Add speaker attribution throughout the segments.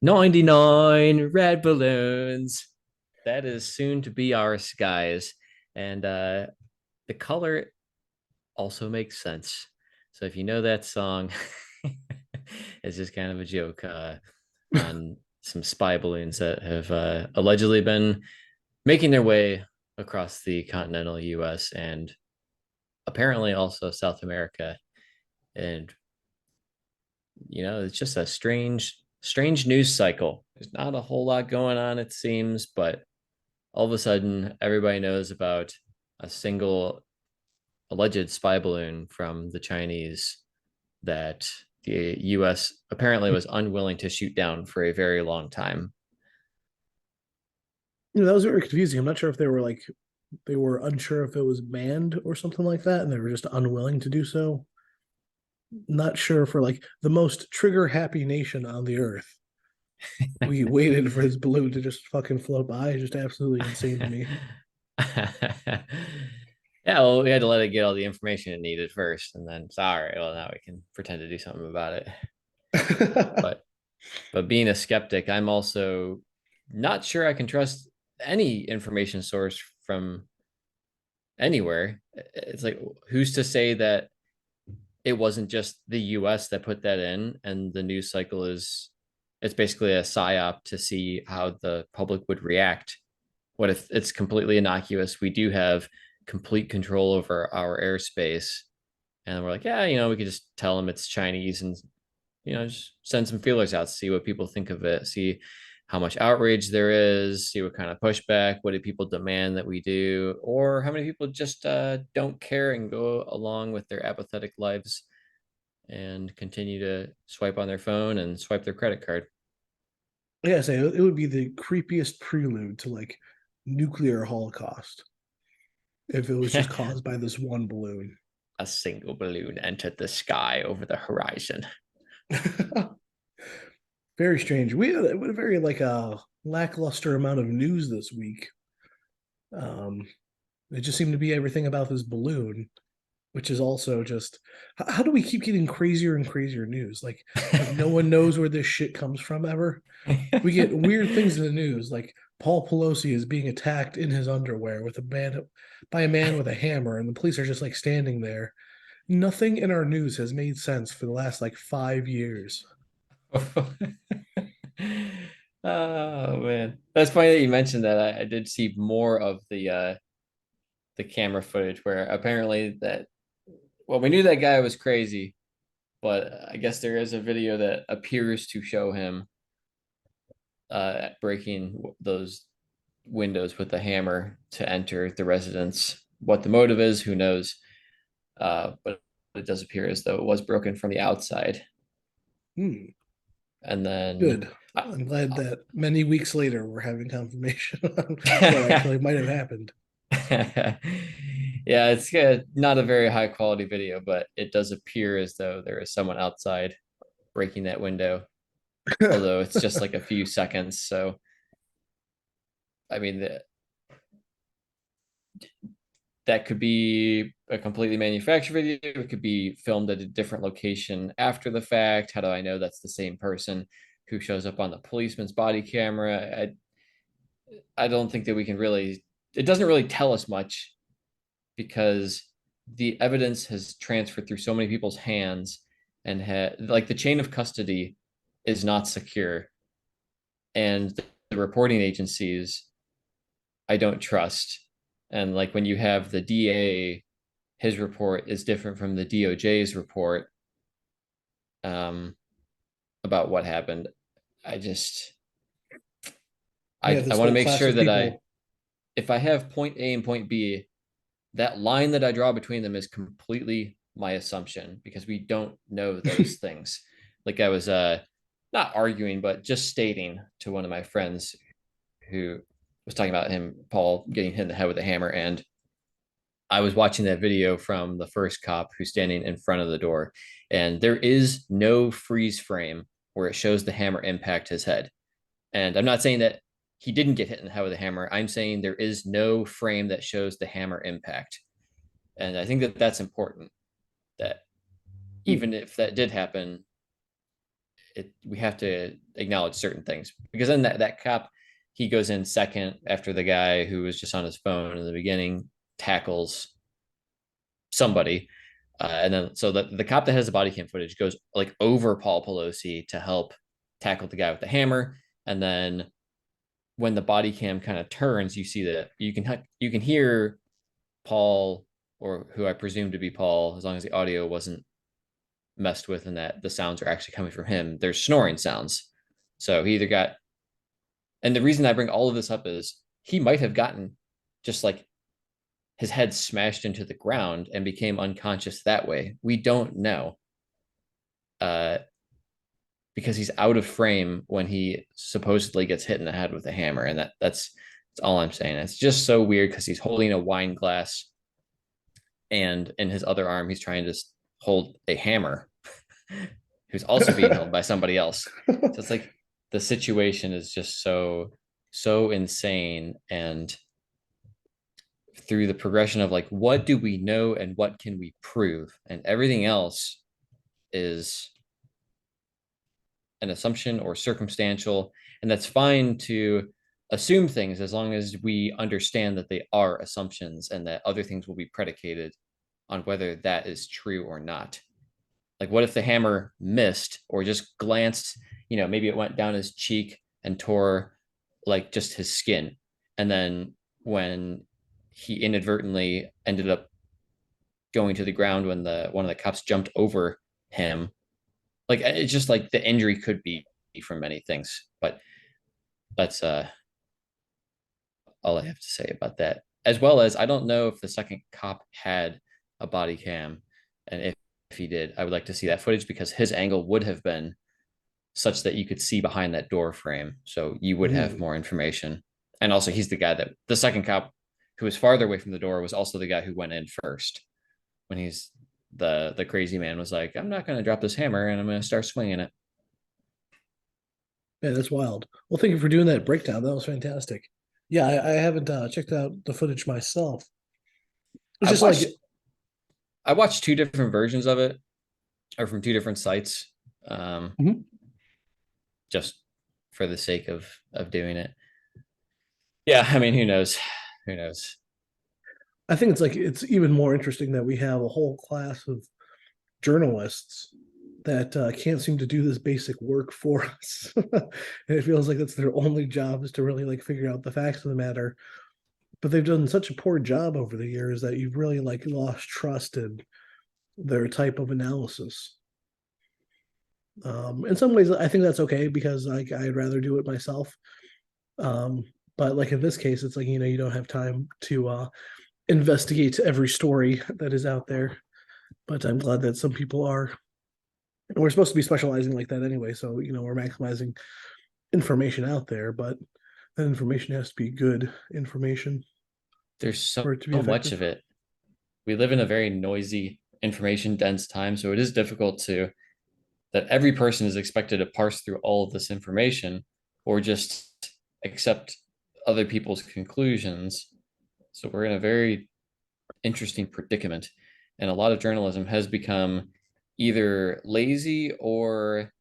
Speaker 1: 99 red balloons. That is soon to be our skies. And the color also makes sense. So if you know that song, it's just kind of a joke on some spy balloons that have allegedly been making their way across the continental US and apparently also South America. And it's just a strange news cycle. There's not a whole lot going on, it seems, but all of a sudden, everybody knows about a single alleged spy balloon from the Chinese that the US apparently was unwilling to shoot down for a very long time.
Speaker 2: That was very confusing. I'm not sure if they were unsure if it was banned or something like that, and they were just unwilling to do so. Not sure for like the most trigger happy nation on the earth. We waited for this balloon to just fucking float by. It's just absolutely insane to me.
Speaker 1: Yeah, well, we had to let it get all the information it needed first, and then sorry, well, now we can pretend to do something about it. But being a skeptic, I'm also not sure I can trust any information source from anywhere. It's like, who's to say that it wasn't just the US that put that in and the news cycle it's basically a psyop to see how the public would react. What if it's completely innocuous? We do have complete control over our airspace. And we're like, yeah, we could just tell them it's Chinese and just send some feelers out, see what people think of it, see how much outrage there is, see what kind of pushback, what do people demand that we do, or how many people just don't care and go along with their apathetic lives and continue to swipe on their phone and swipe their credit card.
Speaker 2: Yeah, say it would be the creepiest prelude to like nuclear holocaust if it was just caused by this one balloon.
Speaker 1: A single balloon entered the sky over the horizon.
Speaker 2: Very strange. We had a very like a lackluster amount of news this week. Um, it just seemed to be everything about this balloon, which is also just how do we keep getting crazier and crazier news? Like no one knows where this shit comes from ever. We get weird things in the news, like Paul Pelosi is being attacked in his underwear with a man by a man with a hammer, and the police are just like standing there. Nothing in our news has made sense for the last like 5 years.
Speaker 1: Oh man, that's funny that you mentioned that. I did see more of the camera footage where apparently that well, we knew that guy was crazy, but I guess there is a video that appears to show him breaking those windows with a hammer to enter the residence. What the motive is, who knows? But it does appear as though it was broken from the outside.
Speaker 2: Hmm,
Speaker 1: And then,
Speaker 2: good.
Speaker 1: uh,
Speaker 2: I'm glad that many weeks later we're having confirmation on what actually might have happened.
Speaker 1: yeah, it's not a very high quality video, but it does appear as though there is someone outside breaking that window, although it's just like a few seconds. So, I mean, that could be a completely manufactured video. It could be filmed at a different location after the fact. How do I know that's the same person who shows up on the policeman's body camera? I don't think that we can really, it doesn't really tell us much because the evidence has transferred through so many people's hands and like the chain of custody is not secure. And the reporting agencies, I don't trust. And like when you have the DA, his report is different from the DOJ's report um, about what happened. I just,
Speaker 2: Yeah,
Speaker 1: I
Speaker 2: this
Speaker 1: want to
Speaker 2: whole
Speaker 1: make
Speaker 2: class
Speaker 1: sure
Speaker 2: of
Speaker 1: that
Speaker 2: people.
Speaker 1: if I have point A and point B, that line that I draw between them is completely my assumption because we don't know those things. Like I was not arguing, but just stating to one of my friends who was talking about him, Paul, getting hit in the head with a hammer. And I was watching that video from the first cop who's standing in front of the door, and there is no freeze frame where it shows the hammer impact his head. And I'm not saying that he didn't get hit in the head with a hammer. I'm saying there is no frame that shows the hammer impact. And I think that that's important that
Speaker 2: Hmm.
Speaker 1: even if that did happen, we have to acknowledge certain things, because then that cop, he goes in second after the guy who was just on his phone in the beginning tackles somebody. And then so the cop that has the body cam footage goes like over Paul Pelosi to help tackle the guy with the hammer. And then when the body cam kind of turns, you see that you can hear Paul, or who I presume to be Paul, as long as the audio wasn't messed with and that the sounds are actually coming from him. There's snoring sounds. So he either got, and the reason I bring all of this up is he might have gotten just like his head smashed into the ground and became unconscious that way. We don't know. Uh, because he's out of frame when he supposedly gets hit in the head with a hammer. And that's all I'm saying. It's just so weird because he's holding a wine glass, and in his other arm, he's trying to hold a hammer, who's also being held by somebody else. So it's like the situation is just so insane. And through the progression of like, what do we know and what can we prove? And everything else is an assumption or circumstantial. And that's fine to assume things as long as we understand that they are assumptions and that other things will be predicated on whether that is true or not. Like, what if the hammer missed or just glanced, maybe it went down his cheek and tore like just his skin. And then when he inadvertently ended up going to the ground when the one of the cops jumped over him, like it's just like the injury could be from many things. But that's all I have to say about that. As well as, I don't know if the second cop had a body cam, and if he did, I would like to see that footage, because his angle would have been such that you could see behind that door frame, so you would have
Speaker 2: Mm.
Speaker 1: more information. And also, he's the second cop who was farther away from the door was also the guy who went in first when he's the crazy man was like, I'm not going to drop this hammer and I'm going to start swinging it.
Speaker 2: Yeah, that's wild. Well, thank you for doing that breakdown. That was fantastic. Yeah, I haven't checked out the footage myself. It's
Speaker 1: I
Speaker 2: just like,
Speaker 1: watched I watched two different versions of it, or from two different sites, um,
Speaker 2: mhm.
Speaker 1: just for the sake of doing it. Yeah, I mean, who knows? Who knows?
Speaker 2: I think it's like it's even more interesting that we have a whole class of journalists that can't seem to do this basic work for us. And it feels like that's their only job, is to really like figure out the facts of the matter. But they've done such a poor job over the years that you've really like lost trust in their type of analysis. In some ways, I think that's okay because like I'd rather do it myself. Um, but like in this case, it's like you don't have time to investigate every story that is out there. But I'm glad that some people are. And we're supposed to be specializing like that anyway, so we're maximizing information out there, but that information has to be good information
Speaker 1: There's so
Speaker 2: for it to be
Speaker 1: much
Speaker 2: effective.
Speaker 1: of it. We live in a very noisy, information dense time, so it is difficult to that every person is expected to parse through all of this information or just accept other people's conclusions. So we're in a very interesting predicament. And a lot of journalism has become either lazy or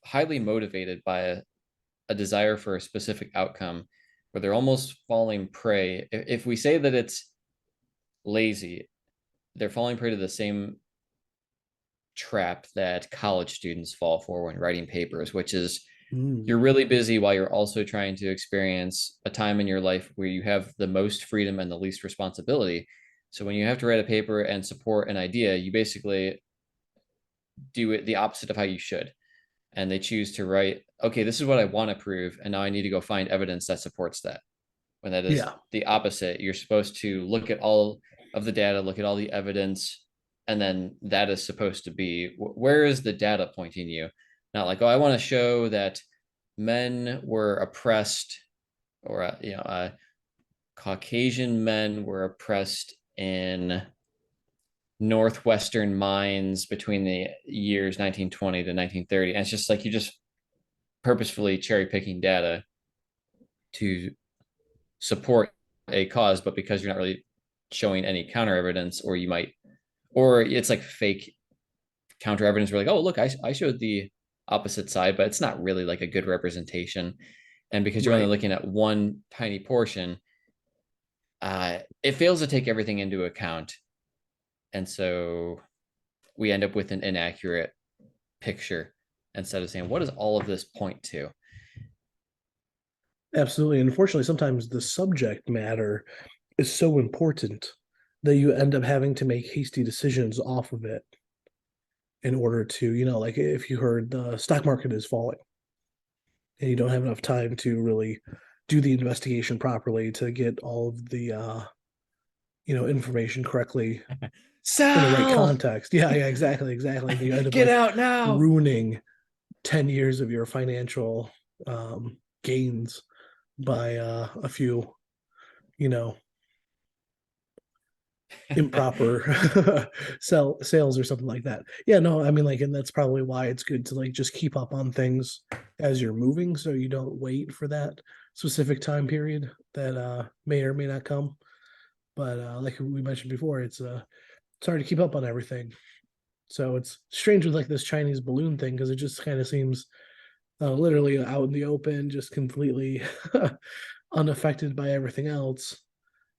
Speaker 1: highly motivated by a desire for a specific outcome, where they're almost falling prey. If we say that it's lazy, they're falling prey to the same trap that college students fall for when writing papers, which is
Speaker 2: Mm.
Speaker 1: you're really busy while you're also trying to experience a time in your life where you have the most freedom and the least responsibility. So when you have to write a paper and support an idea, you basically do it the opposite of how you should. And they choose to write, okay, this is what I want to prove, and now I need to go find evidence that supports that. When that is
Speaker 2: Yeah,
Speaker 1: the opposite, you're supposed to look at all of the data, look at all the evidence, and then that is supposed to be, where is the data pointing you? Not like, oh, I want to show that men were oppressed, or Caucasian men were oppressed in northwestern mines between the years 1920 to 1930. And it's just like you just purposefully cherry picking data to support a cause, but because you're not really showing any counter evidence, or you might, or it's like fake counter evidence. We're like, oh, look, I showed the opposite side, but it's not really like a good representation. And because you're only
Speaker 2: Right.
Speaker 1: looking at one tiny portion, it fails to take everything into account. And so we end up with an inaccurate picture instead of saying, what does all of this point to?
Speaker 2: Absolutely. Unfortunately, sometimes the subject matter is so important that you end up having to make hasty decisions off of it in order to, like if you heard the stock market is falling and you don't have enough time to really do the investigation properly to get all of the information correctly in the right
Speaker 1: Sell!
Speaker 2: context. Yeah, yeah, exactly, exactly. And you end up
Speaker 1: Get
Speaker 2: like
Speaker 1: out now!
Speaker 2: ruining 10 years of your financial gains by a few, you know, improper sales or something like that. Yeah, no, I mean like, and that's probably why it's good to like just keep up on things as you're moving so you don't wait for that specific time period that may or may not come. But like we mentioned before, it's hard to keep up on everything. So it's strange with like this Chinese balloon thing because it just kind of seems literally out in the open, just completely unaffected by everything else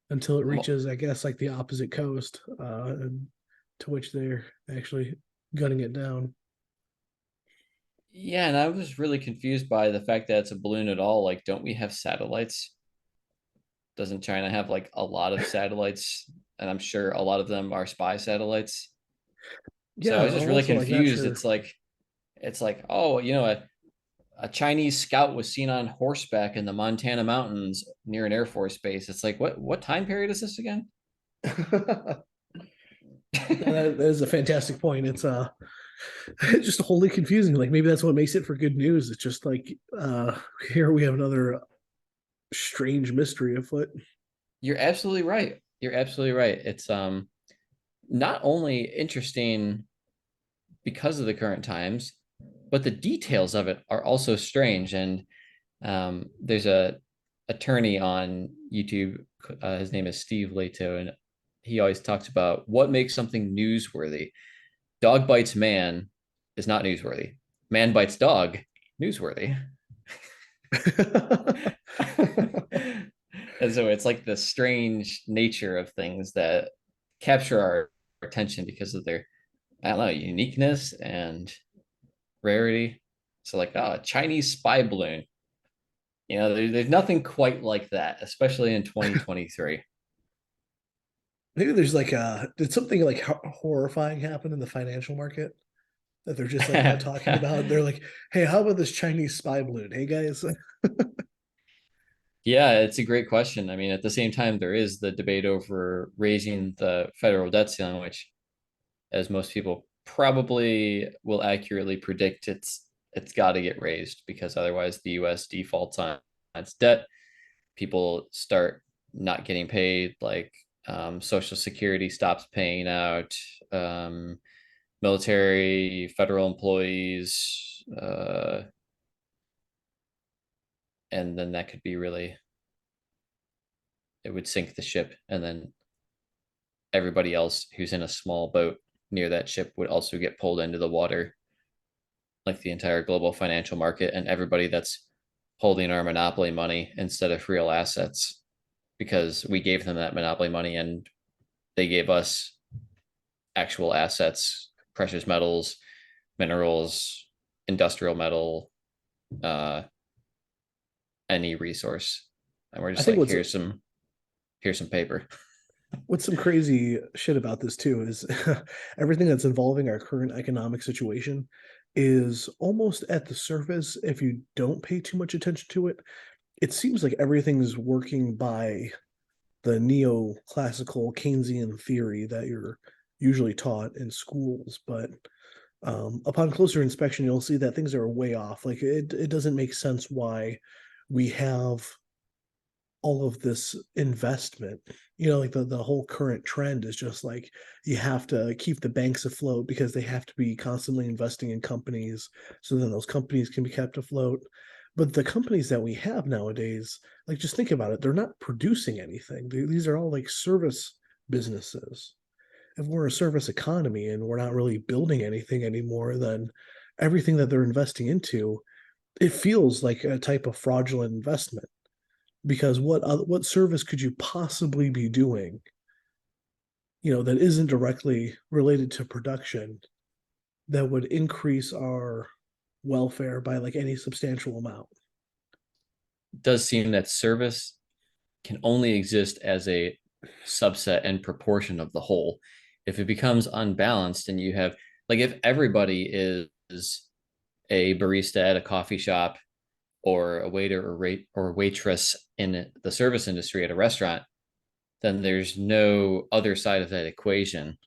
Speaker 2: until it reaches, I guess, like the opposite coast, to which they're actually gunning it down.
Speaker 1: Yeah, and I was really confused by the fact that it's a balloon at all. Like, don't we have satellites? Doesn't China have like a lot of satellites? And I'm sure a lot of them are spy satellites. So I
Speaker 2: Yeah,
Speaker 1: was just
Speaker 2: I'm
Speaker 1: really
Speaker 2: also like not
Speaker 1: confused.
Speaker 2: sure.
Speaker 1: It's like, oh, a Chinese scout was seen on horseback in the Montana mountains near an Air Force base. It's like, what time period is this again?
Speaker 2: that is a fantastic point. It's it's just wholly confusing. Like maybe that's what makes it for good news. It's just like here we have another strange mystery afoot.
Speaker 1: You're absolutely right. You're absolutely right. It's not only interesting because of the current times, but the details of it are also strange. And there's a attorney on YouTube. His name is Steve Leto, and he always talks about what makes something newsworthy. Dog bites man is not newsworthy. Man bites dog, newsworthy. And so it's like the strange nature of things that capture our attention because of their, I don't know, uniqueness and rarity. So like, oh, a Chinese spy balloon. There's nothing quite like that, especially in 2023.
Speaker 2: Maybe there's like did something like horrifying happen in the financial market that they're just like not talking about? They're like, hey, how about this Chinese spy balloon? Hey guys.
Speaker 1: Yeah, it's a great question. I mean, at the same time, there is the debate over raising the federal debt ceiling, which, as most people probably will accurately predict, it's got to get raised because otherwise the U.S. defaults on its debt. People start not getting paid, like Social Security stops paying out, military, federal employees, and then that could be really, it would sink the ship, and then everybody else who's in a small boat near that ship would also get pulled into the water, like the entire global financial market and everybody that's holding our monopoly money instead of real assets because we gave them that monopoly money and they gave us actual assets, precious metals, minerals, industrial metal, uh, any resource. And we're
Speaker 2: I
Speaker 1: just
Speaker 2: think
Speaker 1: like, here's some paper.
Speaker 2: what's some crazy shit about this too is everything that's involving our current economic situation is almost at the surface if you don't pay too much attention to it. It seems like everything's working by the neoclassical Keynesian theory that you're usually taught in schools, but upon closer inspection, you'll see that things are way off. Like it doesn't make sense why we have all of this investment. Like the whole current trend is just like you have to keep the banks afloat because they have to be constantly investing in companies so then those companies can be kept afloat. But the companies that we have nowadays, like just think about it, they're not producing anything. These are all like service businesses. If we're a service economy and we're not really building anything anymore, then everything that they're investing into, it feels like a type of fraudulent investment because what service could you possibly be doing, that isn't directly related to production that would increase our welfare by like any substantial amount?
Speaker 1: It does seem that service can only exist as a subset and proportion of the whole. If it becomes unbalanced and you have, like, if everybody is a barista at a coffee shop or a waiter or waitress in the service industry at a restaurant, then there's no other side of that equation.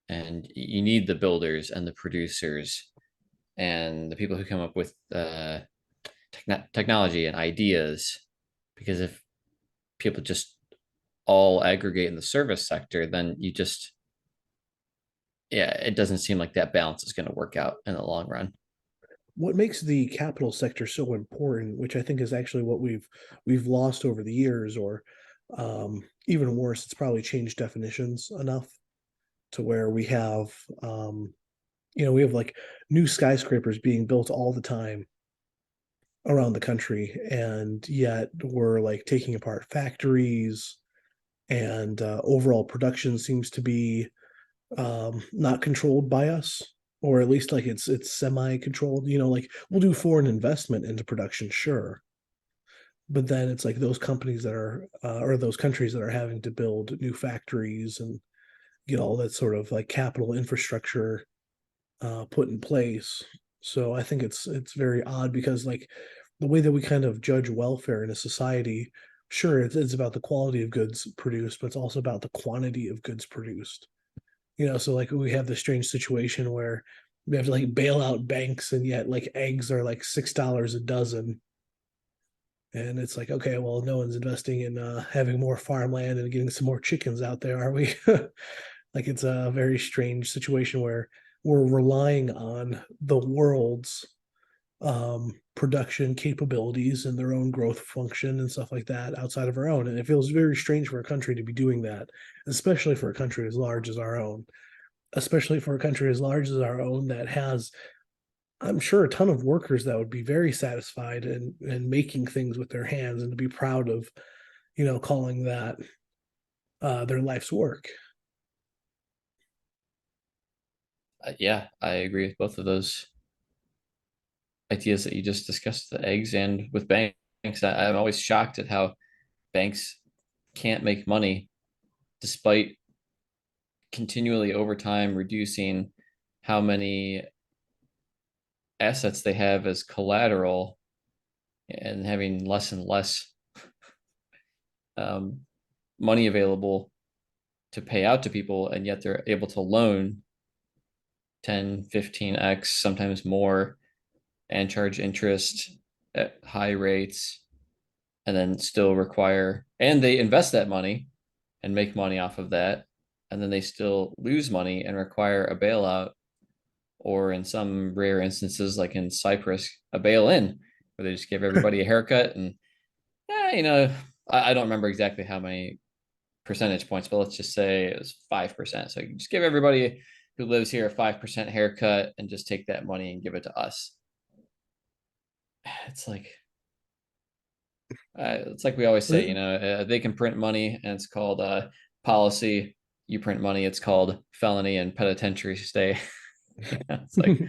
Speaker 1: And you need the builders and the producers and the people who come up with technology and ideas. Because if people just all aggregate in the service sector, then you just, yeah, it doesn't seem like that balance is going to work out in the long run.
Speaker 2: What makes the capital sector so important, which I think is actually what we've lost over the years, or even worse, it's probably changed definitions enough to where we have like new skyscrapers being built all the time around the country, and yet we're like taking apart factories, and overall production seems to be not controlled by us, or at least like it's semi-controlled. Like we'll do foreign investment into production, sure, but then it's like those companies that are or those countries that are having to build new factories and get all that sort of like capital infrastructure put in place. So I think it's very odd because like the way that we kind of judge welfare in a society, sure, it's about the quality of goods produced, but it's also about the quantity of goods produced. So like we have this strange situation where we have to like bail out banks, and yet like eggs are like $6 a dozen. And it's like, okay, well, no one's investing in having more farmland and getting some more chickens out there, are we? Like it's a very strange situation where we're relying on the world's production capabilities and their own growth function and stuff like that outside of our own. And it feels very strange for a country to be doing that, especially for a country as large as our own, especially for a country as large as our own that has, I'm sure, a ton of workers that would be very satisfied and making things with their hands and to be proud of, calling that their life's work.
Speaker 1: Yeah, I agree with both of those ideas that you just discussed, the eggs and with banks. I'm always shocked at how banks can't make money despite continually over time reducing how many assets they have as collateral and having less and less um, money available to pay out to people, and yet they're able to loan 10, 15x, sometimes more, and charge interest at high rates, and then still require, and they invest that money and make money off of that, and then they still lose money and require a bailout, or in some rare instances, like in Cyprus, a bail in, where they just give everybody a haircut. And yeah, I don't remember exactly how many percentage points, but let's just say it was 5%. So you can just give everybody who lives here a 5% haircut and just take that money and give it to us. It's like, it's like we always say, they can print money and it's called policy. You print money, it's called felony and penitentiary stay. It's like,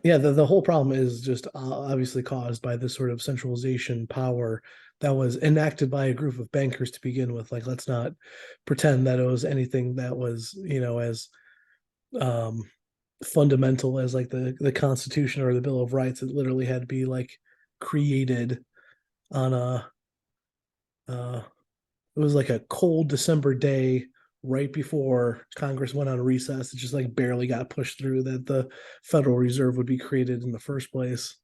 Speaker 2: Yeah, the whole problem is just obviously caused by this sort of centralization power that was enacted by a group of bankers to begin with. Like, let's not pretend that it was anything that was, as um, fundamental as like the Constitution or the Bill of Rights. It literally had to be like created on uh, it was like a cold December day right before Congress went on recess. It just like barely got pushed through that the Federal Reserve would be created in the first place.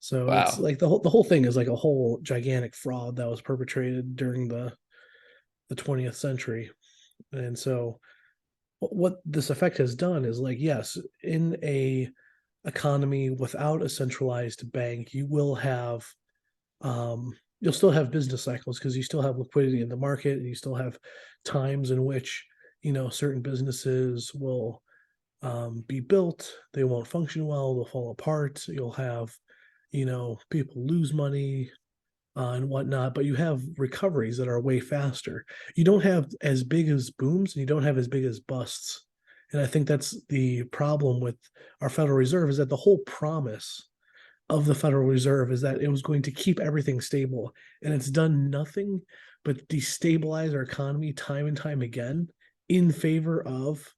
Speaker 2: So it's
Speaker 1: wow.
Speaker 2: like the whole thing is like a whole gigantic fraud that was perpetrated during the 20th century. And so what this effect has done is like, yes, in a economy without a centralized bank, you'll still have business cycles because you still have liquidity in the market, and you still have times in which certain businesses will be built. They won't function well. They'll fall apart. You'll have, people lose money and whatnot, but you have recoveries that are way faster. You don't have as big as booms and you don't have as big as busts. And I think that's the problem with our Federal Reserve is that the whole promise of the Federal Reserve is that it was going to keep everything stable. And it's done nothing but destabilize our economy time and time again in favor of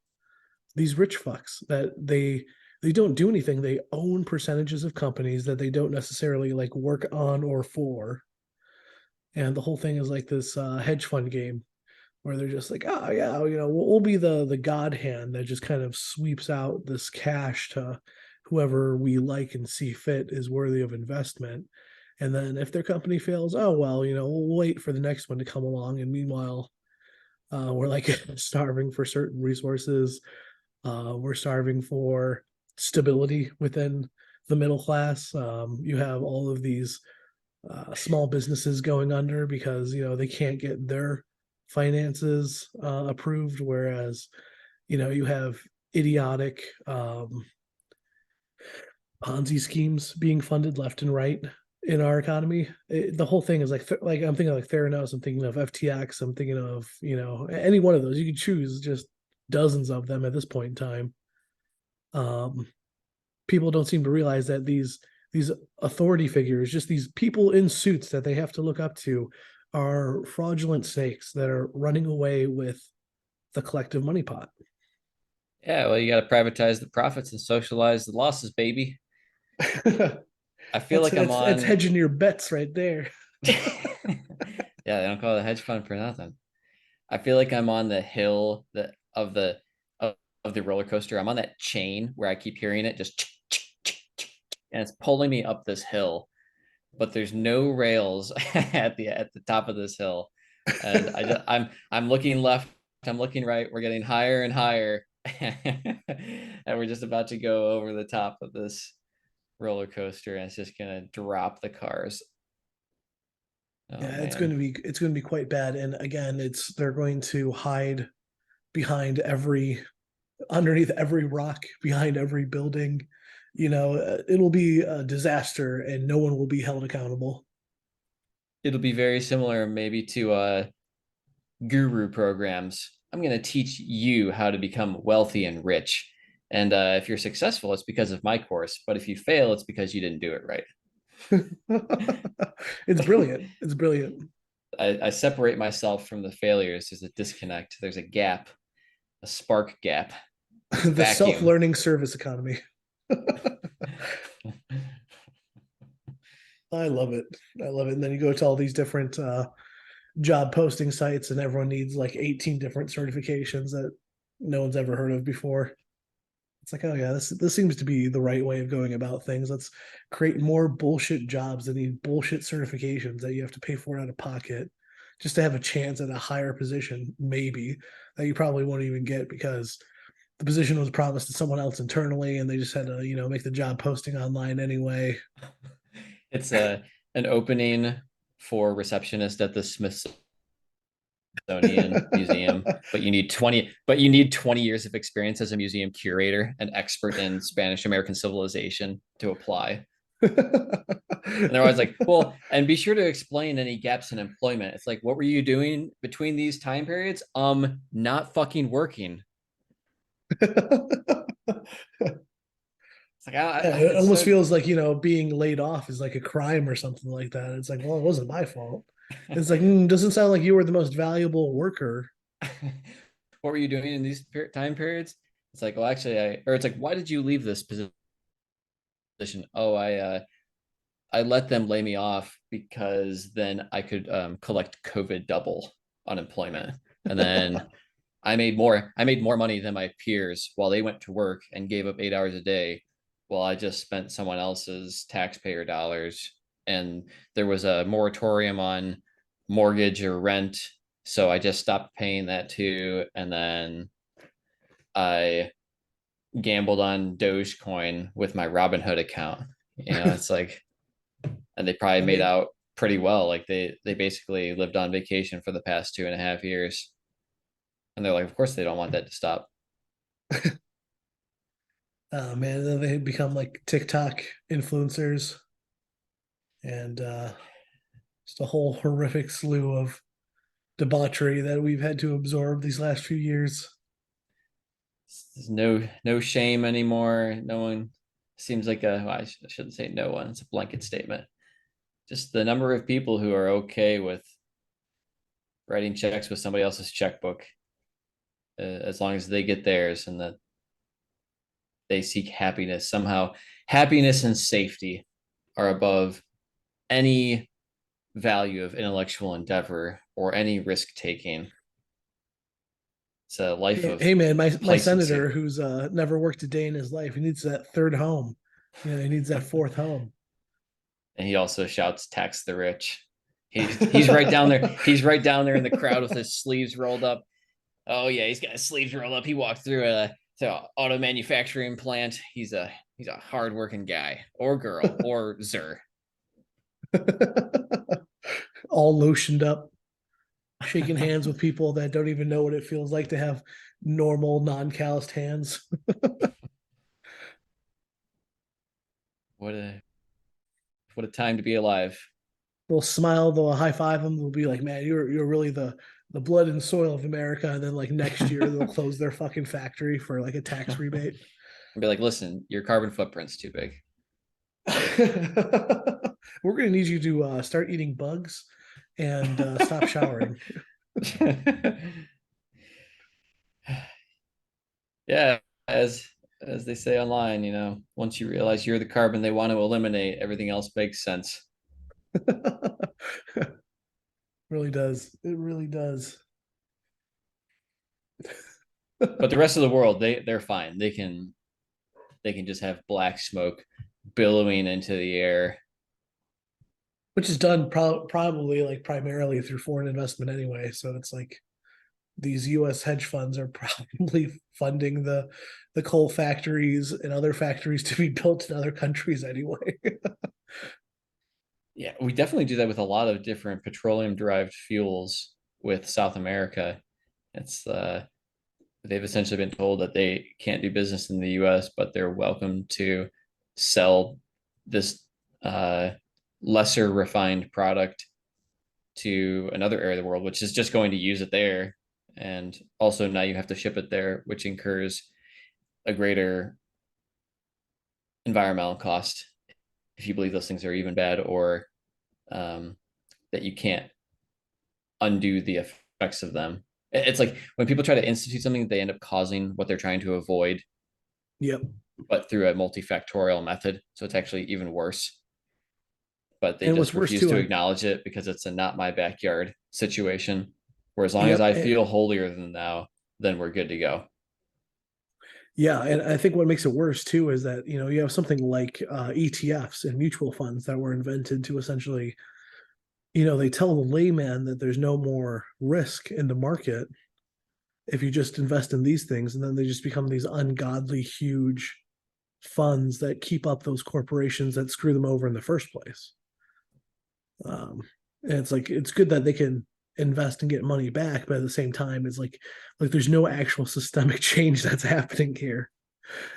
Speaker 2: these rich fucks that they don't do anything. They own percentages of companies that they don't necessarily like work on or for. And the whole thing is like this hedge fund game where they're just like, oh yeah, we'll be the god hand that just kind of sweeps out this cash to whoever we like and see fit is worthy of investment. And then if their company fails, oh well, we'll wait for the next one to come along. And meanwhile, we're like starving for certain resources. We're starving for stability within the middle class. You have all of these small businesses going under because they can't get their finances approved, whereas you have idiotic Ponzi schemes being funded left and right in our economy. The whole thing is like I'm thinking like Theranos, I'm thinking of FTX, I'm thinking of any one of those. You could choose just dozens of them at this point in time. Um, People don't seem to realize that these authority figures, just these people in suits that they have to look up to, are fraudulent snakes that are running away with the collective money pot.
Speaker 1: Yeah, well, you got to privatize the profits and socialize the losses, baby. I feel
Speaker 2: that's
Speaker 1: like I'm
Speaker 2: that's that's
Speaker 1: on.
Speaker 2: hedging your bets right there.
Speaker 1: Yeah, they don't call it a hedge fund for nothing. I feel like I'm on the hill of the roller coaster. I'm on that chain where I keep hearing it just and it's pulling me up this hill, but there's no rails at the top of this hill. And I'm looking left, I'm looking right, we're getting higher and higher. And we're just about to go over the top of this roller coaster and it's just gonna drop the cars. Oh
Speaker 2: Yeah, it's going to be quite bad. And again, it's they're going to hide behind every underneath every rock, behind every building. It'll be a disaster, and no one will be held accountable.
Speaker 1: It'll be very similar maybe to guru programs. I'm going to teach you how to become wealthy and rich. And if you're successful, it's because of my course. But if you fail, it's because you didn't do it right.
Speaker 2: It's brilliant. It's brilliant.
Speaker 1: I separate myself from the failures. There's a disconnect, there's a gap, a spark gap, there's a
Speaker 2: The
Speaker 1: vacuum.
Speaker 2: self-learning service economy. I love it. I love it. And then you go to all these different job posting sites, and everyone needs like 18 different certifications that no one's ever heard of before. It's like, oh yeah, this seems to be the right way of going about things. Let's create more bullshit jobs that need bullshit certifications that you have to pay for out of pocket just to have a chance at a higher position, maybe that you probably won't even get because the position was promised to someone else internally, and they just had to, make the job posting online anyway.
Speaker 1: It's an opening for receptionist at the Smithsonian Museum, but you need 20 years of experience as a museum curator, an expert in Spanish American civilization to apply. And they're always like, well, and be sure to explain any gaps in employment. It's like, what were you doing between these time periods? Not fucking working. It's like,
Speaker 2: Yeah, it
Speaker 1: it's
Speaker 2: almost
Speaker 1: so.
Speaker 2: feels like being laid off is like a crime or something like that. It's like, well, it wasn't my fault. It's like, doesn't sound like you were the most valuable worker.
Speaker 1: What were you doing in these time periods? It's like, well, actually, or it's like, why did you leave this position? Oh, I let them lay me off because then I could collect COVID double unemployment. And then I made more money than my peers while they went to work and gave up 8 hours a day while I just spent someone else's taxpayer dollars. And there was a moratorium on mortgage or rent. So I just stopped paying that too. And then I gambled on Dogecoin with my Robinhood account. It's like, and they probably
Speaker 2: I
Speaker 1: made
Speaker 2: mean,
Speaker 1: out pretty well. Like they basically lived on vacation for the past 2.5 years. And they're like, of course they don't want that to stop.
Speaker 2: Man, then they become like TikTok influencers and just a whole horrific slew of debauchery that we've had to absorb these last few years.
Speaker 1: There's no shame anymore. No one seems like a, well, I shouldn't say no one. It's a blanket statement. Just the number of people who are okay with writing checks with somebody else's checkbook, as long as they get theirs and that they seek happiness somehow. Happiness and safety are above any value of intellectual endeavor or any risk taking. It's a life
Speaker 2: Hey,
Speaker 1: of
Speaker 2: hey man, my senator
Speaker 1: complacency.
Speaker 2: who's never worked a day in his life, he needs that third home. He needs that fourth home.
Speaker 1: And he also shouts, "Tax the rich." He's right down there. He's right down there in the crowd with his sleeves rolled up. Oh yeah, he's got his sleeves rolled up. He walked through a auto manufacturing plant. He's a hardworking guy or girl or zer.
Speaker 2: All lotioned up, shaking hands with people that don't even know what it feels like to have normal, non-calloused hands.
Speaker 1: what a what a time to be alive.
Speaker 2: They'll smile, they'll high five them, they'll be like, "Man, you're really the blood and soil of America." And then like next year they'll close their fucking factory for like a tax rebate.
Speaker 1: And be like, listen, your carbon footprint's too big.
Speaker 2: We're gonna need you to start eating bugs and stop showering.
Speaker 1: Yeah, as they say online, once you realize you're the carbon they want to eliminate, everything else makes sense.
Speaker 2: Really does. It really does.
Speaker 1: But the rest of the world, they're fine. They can just have black smoke billowing into the air.
Speaker 2: Which is done probably like primarily through foreign investment anyway. So it's like these U.S. hedge funds are probably funding the coal factories and other factories to be built in other countries anyway.
Speaker 1: Yeah, we definitely do that with a lot of different petroleum derived fuels with South America. It's they've essentially been told that they can't do business in the US, but they're welcome to sell this uh, lesser refined product to another area of the world, which is just going to use it there. And also now you have to ship it there, which incurs a greater environmental cost if you believe those things are even bad, or um, that you can't undo the effects of them. It's like when people try to institute something, they end up causing what they're trying to avoid,
Speaker 2: Yep.
Speaker 1: but through a multifactorial method. So it's actually even worse. But they
Speaker 2: And what's
Speaker 1: just
Speaker 2: worse
Speaker 1: refuse
Speaker 2: too,
Speaker 1: to
Speaker 2: like,
Speaker 1: acknowledge it because it's a not my backyard situation. Where as long as
Speaker 2: yep.
Speaker 1: I feel holier than thou, then we're good to go.
Speaker 2: Yeah, and I think what makes it worse too is that you have something like ETFs and mutual funds that were invented to essentially, they tell the layman that there's no more risk in the market if you just invest in these things, and then they just become these ungodly huge funds that keep up those corporations that screw them over in the first place. And it's like it's good that they can invest and get money back, but at the same time, it's like there's no actual systemic change that's happening here.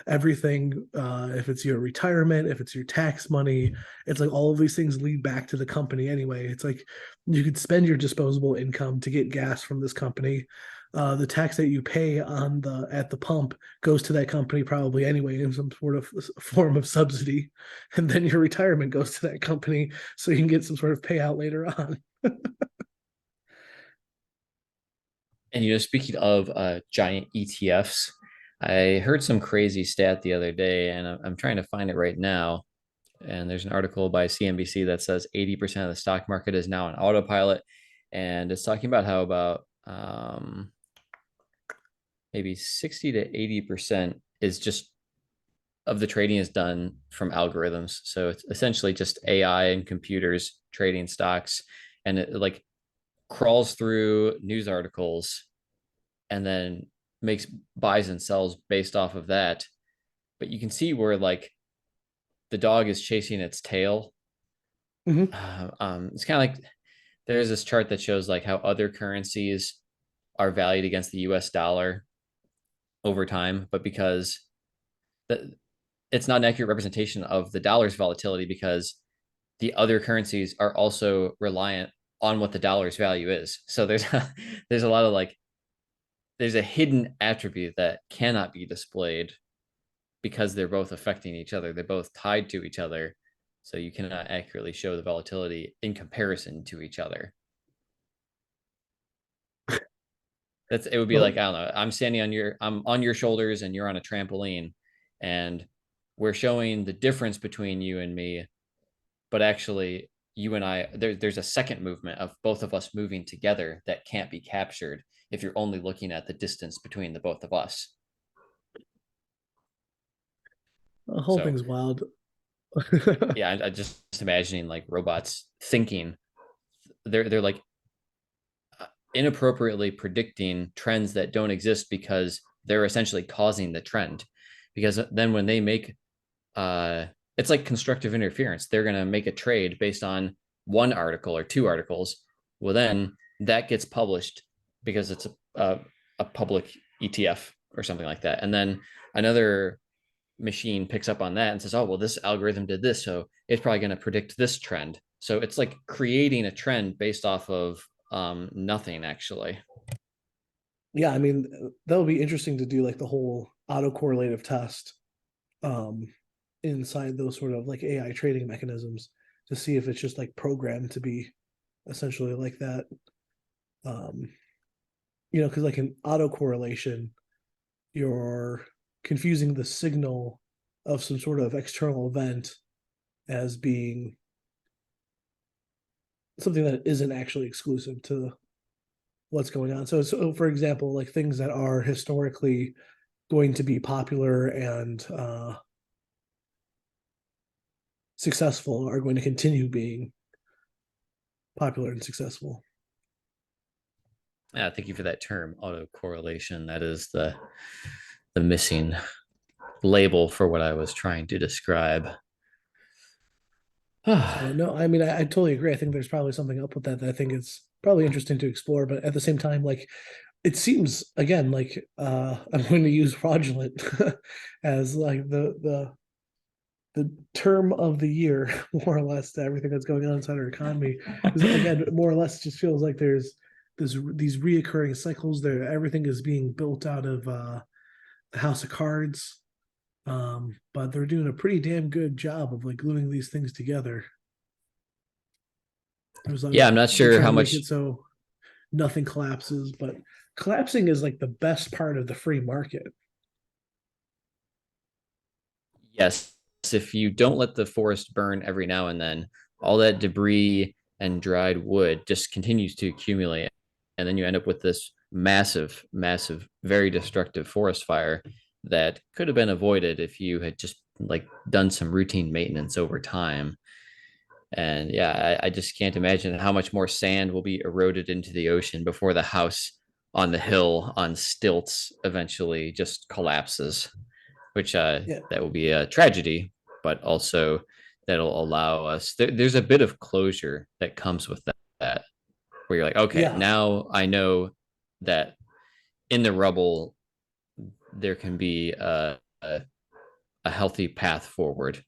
Speaker 2: Everything, if it's your retirement, if it's your tax money, it's like all of these things lead back to the company anyway. It's like you could spend your disposable income to get gas from this company. The tax that you pay on the at the pump goes to that company probably anyway in some sort of form of subsidy, and then your retirement goes to that company so you can get some sort of payout later on.
Speaker 1: And speaking of giant ETFs, I heard some crazy stat the other day, and I'm trying to find it right now. And there's an article by CNBC that says 80% of the stock market is now on autopilot, and it's talking about how about maybe 60 to 80% is just of the trading is done from algorithms. So it's essentially just AI and computers trading stocks, and it like crawls through news articles and then makes buys and sells based off of that. But you can see where like the dog is chasing its tail.
Speaker 2: Mm-hmm.
Speaker 1: It's kind of like there's this chart that shows like how other currencies are valued against the US dollar over time, but because it's not an accurate representation of the dollar's volatility because the other currencies are also reliant on what the dollar's value is. So there's a lot of like there's a hidden attribute that cannot be displayed because they're both affecting each other. They're both tied to each other. So you cannot accurately show the volatility in comparison to each other. That's it would be like,
Speaker 2: Well,
Speaker 1: I don't know, I'm on your shoulders and you're on a trampoline, and we're showing the difference between you and me, but actually you and there's a second movement of both of us moving together that can't be captured if you're only looking at the distance between the both of us.
Speaker 2: the whole
Speaker 1: So
Speaker 2: thing's wild.
Speaker 1: yeah, I just imagining like robots thinking they're like inappropriately predicting trends that don't exist because they're essentially causing the trend. Because then when they make it's like constructive interference. They're going to make a trade based on one article or two articles. Well, then that gets published because it's a public ETF or something like that. And then another machine picks up on that and says, oh, well, this algorithm did this. So it's probably going to predict this trend. So it's like creating a trend based off of nothing, actually.
Speaker 2: Yeah, I mean, that would be interesting to do like the whole autocorrelative test um inside those sort of like AI trading mechanisms to see if it's just like programmed to be essentially like that. Um, because like an autocorrelation, you're confusing the signal of some sort of external event as being something that isn't actually exclusive to what's going on. So for example, like things that are historically going to be popular and successful are going to continue being popular and successful.
Speaker 1: Yeah, thank you for that term, autocorrelation. That is the missing label for what I was trying to describe.
Speaker 2: So no, I mean I totally agree. I think there's probably something up with that that I think it's probably interesting to explore, but at the same time, like it seems again like I'm going to use fraudulent as like the term of the year, more or less, to everything that's going on inside our economy. Because again, more or less, it just feels like there's these reoccurring cycles. There, everything is being built out of the house of cards, but they're doing a pretty damn good job of like gluing these things together. There's
Speaker 1: Yeah, I'm not
Speaker 2: they're
Speaker 1: sure
Speaker 2: trying
Speaker 1: how
Speaker 2: to make
Speaker 1: much.
Speaker 2: it so nothing collapses, but collapsing is like the best part of the free market.
Speaker 1: Yes, if you don't let the forest burn every now and then, all that debris and dried wood just continues to accumulate. And then you end up with this massive, massive, very destructive forest fire that could have been avoided if you had just like done some routine maintenance over time. And yeah, I just can't imagine how much more sand will be eroded into the ocean before the house on the hill on stilts eventually just collapses, which
Speaker 2: Yeah,
Speaker 1: that will be a tragedy, but also that'll allow us. There's a bit of closure that comes with that, where you're like, okay,
Speaker 2: yeah,
Speaker 1: now I know that in the rubble there can be a healthy path forward.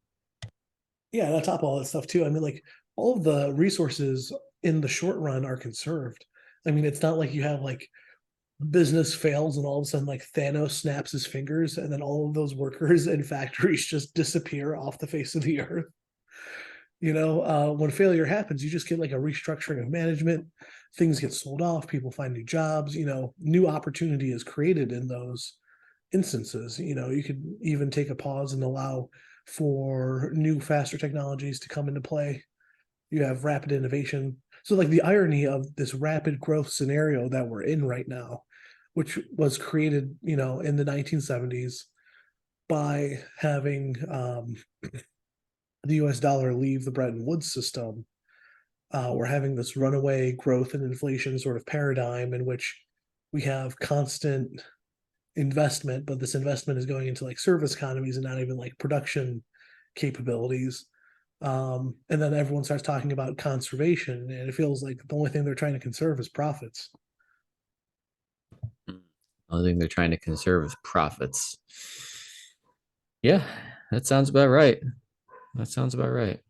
Speaker 2: yeah. And on top of all that stuff too, I mean, like all of the resources in the short run are conserved. I mean, it's not like you have like business fails and all of a sudden like Thanos snaps his fingers and then all of those workers and factories just disappear off the face of the earth. When failure happens, you just get like a restructuring of management. Things get sold off. People find new jobs. New opportunity is created in those instances. You could even take a pause and allow for new, faster technologies to come into play. You have rapid innovation. So, like the irony of this rapid growth scenario that we're in right now, which was created, in the 1970s by having the U.S. dollar leave the Bretton Woods system. We're having this runaway growth and inflation sort of paradigm in which we have constant investment, but this investment is going into like service economies and not even like production capabilities. And then everyone starts talking about conservation, and it feels like the only thing they're trying to conserve is profits.
Speaker 1: The only thing they're trying to conserve is profits. Yeah. That sounds about right. That sounds about right.